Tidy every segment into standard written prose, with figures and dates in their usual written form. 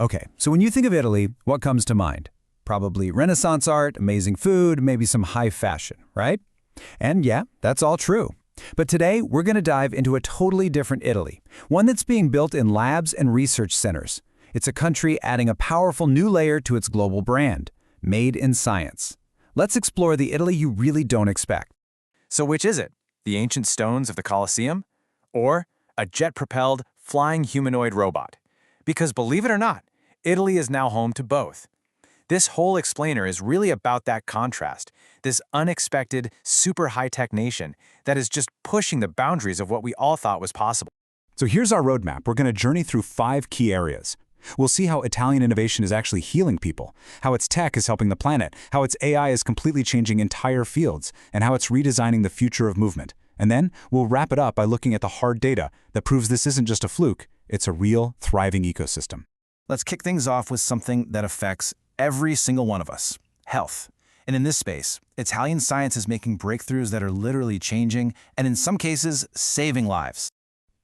Okay, so when you think of Italy, what comes to mind? Probably Renaissance art, amazing food, maybe some high fashion, right? And yeah, that's all true. But today, we're going to dive into a totally different Italy, one that's being built in labs and research centers. It's a country adding a powerful new layer to its global brand, made in science. Let's explore the Italy you really don't expect. So which is it? The ancient stones of the Colosseum? Or a jet-propelled, flying humanoid robot? Because believe it or not, Italy is now home to both. This whole explainer is really about that contrast, this unexpected, super high-tech nation that is just pushing the boundaries of what we all thought was possible. So here's our roadmap. We're going to journey through 5 key areas. We'll see how Italian innovation is actually healing people, how its tech is helping the planet, how its AI is completely changing entire fields, and how it's redesigning the future of movement. And then we'll wrap it up by looking at the hard data that proves this isn't just a fluke, it's a real, thriving ecosystem. Let's kick things off with something that affects every single one of us: health. And in this space, Italian science is making breakthroughs that are literally changing, and in some cases, saving lives.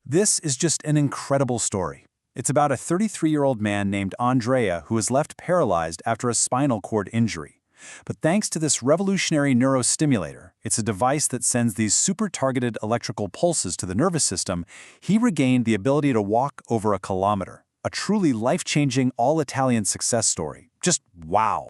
This is just an incredible story. It's about a 33-year-old man named Andrea who was left paralyzed after a spinal cord injury. But thanks to this revolutionary neurostimulator, it's a device that sends these super-targeted electrical pulses to the nervous system, he regained the ability to walk over a kilometer. A truly life-changing, all-Italian success story. Just wow.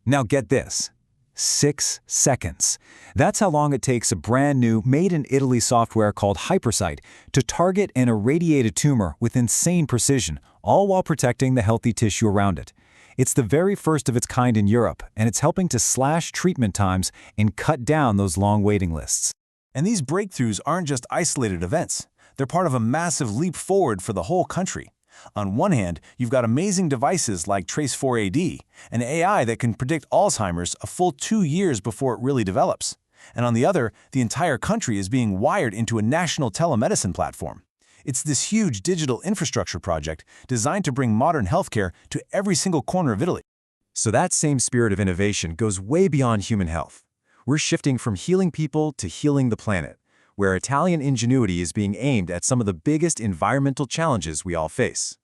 Now get this. 6 seconds. That's how long it takes a brand new, made-in-Italy software called Hypersight to target and irradiate a tumor with insane precision, all while protecting the healthy tissue around it. It's the very first of its kind in Europe, and it's helping to slash treatment times and cut down those long waiting lists. And these breakthroughs aren't just isolated events. They're part of a massive leap forward for the whole country. On one hand, you've got amazing devices like Trace4AD, an AI that can predict Alzheimer's a full 2 years before it really develops. And on the other, the entire country is being wired into a national telemedicine platform. It's this huge digital infrastructure project designed to bring modern healthcare to every single corner of Italy. So that same spirit of innovation goes way beyond human health. We're shifting from healing people to healing the planet, where Italian ingenuity is being aimed at some of the biggest environmental challenges we all face.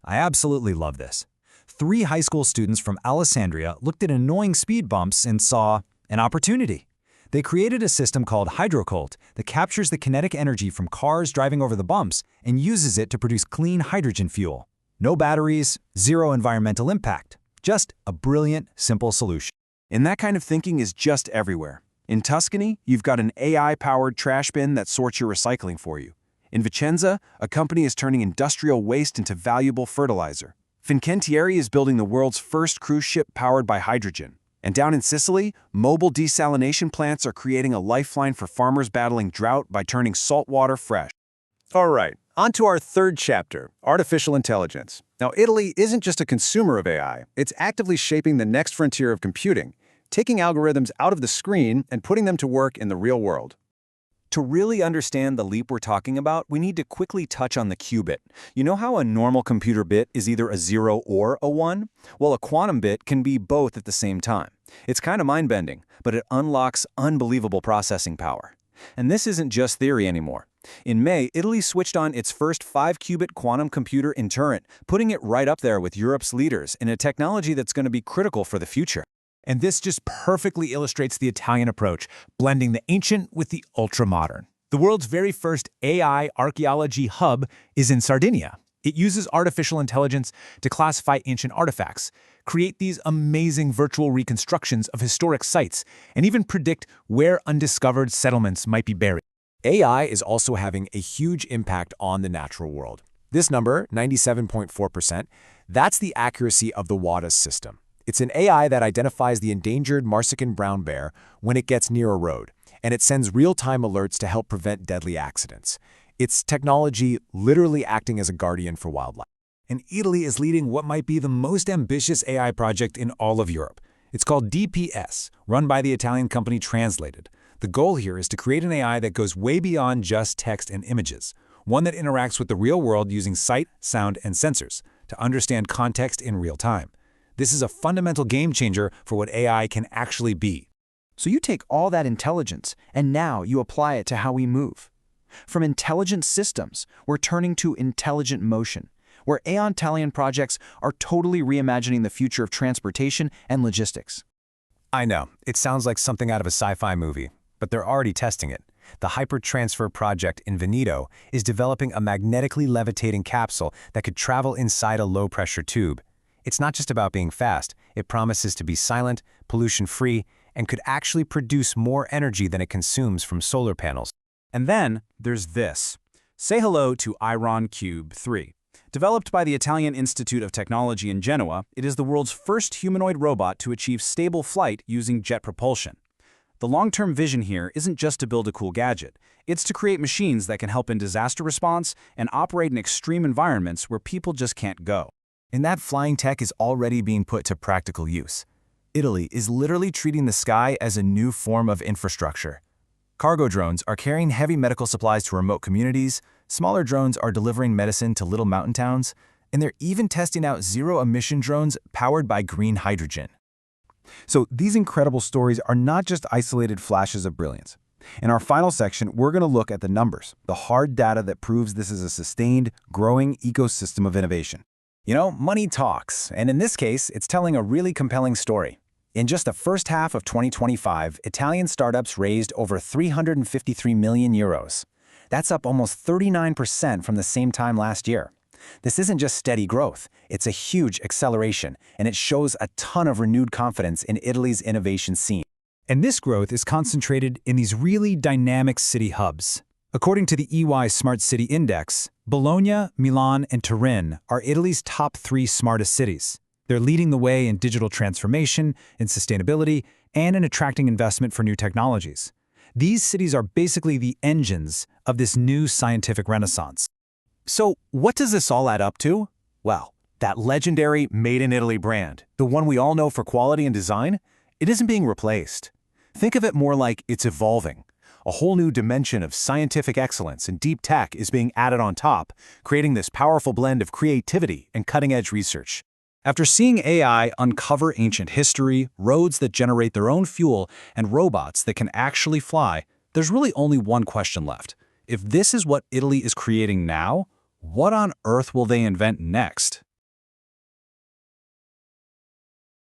I absolutely love this. 3 high school students from Alessandria looked at annoying speed bumps and saw an opportunity. They created a system called Hydrocult that captures the kinetic energy from cars driving over the bumps and uses it to produce clean hydrogen fuel. No batteries, zero environmental impact. Just a brilliant, simple solution. And that kind of thinking is just everywhere. In Tuscany, you've got an AI-powered trash bin that sorts your recycling for you. In Vicenza, a company is turning industrial waste into valuable fertilizer. Fincantieri is building the world's first cruise ship powered by hydrogen. And down in Sicily, mobile desalination plants are creating a lifeline for farmers battling drought by turning salt water fresh. All right, on to our third chapter, artificial intelligence. Now, Italy isn't just a consumer of AI. It's actively shaping the next frontier of computing, taking algorithms out of the screen and putting them to work in the real world. To really understand the leap we're talking about, we need to quickly touch on the qubit. You know how a normal computer bit is either a 0 or a 1? Well, a quantum bit can be both at the same time. It's kind of mind-bending, but it unlocks unbelievable processing power. And this isn't just theory anymore. In May, Italy switched on its first 5-qubit quantum computer in Turin, putting it right up there with Europe's leaders in a technology that's going to be critical for the future. And this just perfectly illustrates the Italian approach, blending the ancient with the ultra-modern. The world's very first AI archaeology hub is in Sardinia. It uses artificial intelligence to classify ancient artifacts, create these amazing virtual reconstructions of historic sites, and even predict where undiscovered settlements might be buried. AI is also having a huge impact on the natural world. This number, 97.4%, that's the accuracy of the WADA system. It's an AI that identifies the endangered Marsican brown bear when it gets near a road, and it sends real-time alerts to help prevent deadly accidents. It's technology literally acting as a guardian for wildlife. And Italy is leading what might be the most ambitious AI project in all of Europe. It's called DPS, run by the Italian company Translated. The goal here is to create an AI that goes way beyond just text and images, one that interacts with the real world using sight, sound, and sensors to understand context in real time. This is a fundamental game changer for what AI can actually be. So you take all that intelligence, and now you apply it to how we move. From intelligent systems, we're turning to intelligent motion. where Italian projects are totally reimagining the future of transportation and logistics. I know, it sounds like something out of a sci-fi movie, but they're already testing it. The Hypertransfer project in Veneto is developing a magnetically levitating capsule that could travel inside a low-pressure tube. It's not just about being fast, it promises to be silent, pollution-free, and could actually produce more energy than it consumes from solar panels. And then there's this. Say hello to Iron Cube 3. Developed by the Italian Institute of Technology in Genoa, it is the world's first humanoid robot to achieve stable flight using jet propulsion. The long-term vision here isn't just to build a cool gadget. It's to create machines that can help in disaster response and operate in extreme environments where people just can't go. And that flying tech is already being put to practical use. Italy is literally treating the sky as a new form of infrastructure. Cargo drones are carrying heavy medical supplies to remote communities, smaller drones are delivering medicine to little mountain towns, and they're even testing out zero-emission drones powered by green hydrogen. So these incredible stories are not just isolated flashes of brilliance. In our final section, we're going to look at the numbers, the hard data that proves this is a sustained, growing ecosystem of innovation. You know, money talks, and in this case, it's telling a really compelling story. In just the first half of 2025, Italian startups raised over 353 million euros. That's up almost 39% from the same time last year. This isn't just steady growth, it's a huge acceleration, and it shows a ton of renewed confidence in Italy's innovation scene. And this growth is concentrated in these really dynamic city hubs. According to the EY Smart City Index, Bologna, Milan, and Turin are Italy's top 3 smartest cities. They're leading the way in digital transformation, in sustainability, and in attracting investment for new technologies. These cities are basically the engines of this new scientific renaissance. So, what does this all add up to? Well, that legendary Made in Italy brand, the one we all know for quality and design, it isn't being replaced. Think of it more like it's evolving. A whole new dimension of scientific excellence and deep tech is being added on top, creating this powerful blend of creativity and cutting-edge research. After seeing AI uncover ancient history, roads that generate their own fuel, and robots that can actually fly, there's really only one question left. If this is what Italy is creating now, what on earth will they invent next?